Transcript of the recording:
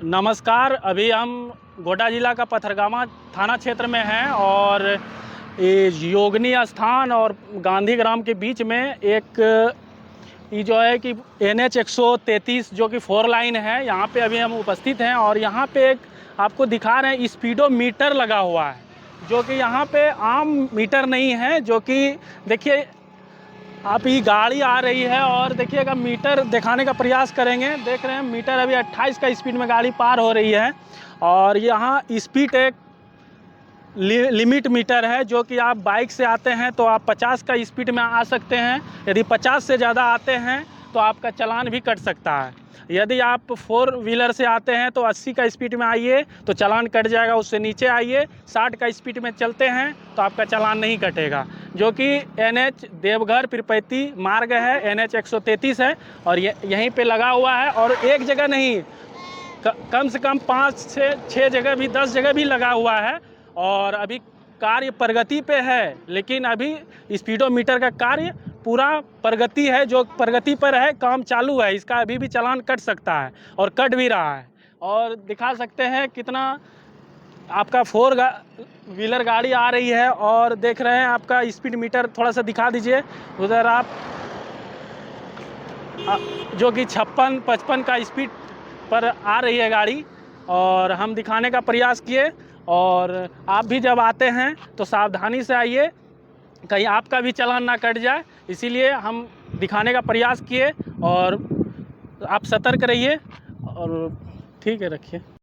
नमस्कार। अभी हम गोड्डा ज़िला का पथरगामा थाना क्षेत्र में हैं और ये योगिनी स्थान और गांधी ग्राम के बीच में एक ये जो है कि NH 133 जो कि 4 लाइन है, यहाँ पे अभी हम उपस्थित हैं और यहाँ पे एक आपको दिखा रहे हैं स्पीडोमीटर लगा हुआ है, जो कि यहाँ पे आम मीटर नहीं है। जो कि देखिए आप ये गाड़ी आ रही है और देखिएगा, मीटर दिखाने का प्रयास करेंगे। देख रहे हैं मीटर अभी 28 का स्पीड में गाड़ी पार हो रही है और यहाँ स्पीड एक लिमिट मीटर है, जो कि आप बाइक से आते हैं तो आप 50 का स्पीड में आ सकते हैं। यदि 50 से ज़्यादा आते हैं तो आपका चालान भी कट सकता है। यदि आप 4 व्हीलर से आते हैं तो 80 का स्पीड में आइए तो चालान कट जाएगा। उससे नीचे आइए, 60 का स्पीड में चलते हैं तो आपका चालान नहीं कटेगा। जो कि NH देवघर पिरपैती मार्ग है, NH 133 है और यहीं पे लगा हुआ है। और एक जगह नहीं, कम से कम 5 से 6 जगह भी, 10 जगह भी लगा हुआ है। और अभी कार्य प्रगति पे है, लेकिन अभी स्पीडोमीटर का कार्य पूरा प्रगति है, जो प्रगति पर है, काम चालू है। इसका अभी भी चालान कट सकता है और कट भी रहा है। और दिखा सकते हैं कितना आपका 4 व्हीलर गाड़ी आ रही है और देख रहे हैं आपका स्पीड मीटर थोड़ा सा दिखा दीजिए उधर आप, जो कि 56-55 का स्पीड पर आ रही है गाड़ी। और हम दिखाने का प्रयास किए और आप भी जब आते हैं तो सावधानी से आइए, कहीं आपका भी चालान ना कट जाए। इसीलिए हम दिखाने का प्रयास किए और आप सतर्क रहिए। और ठीक है, रखिए।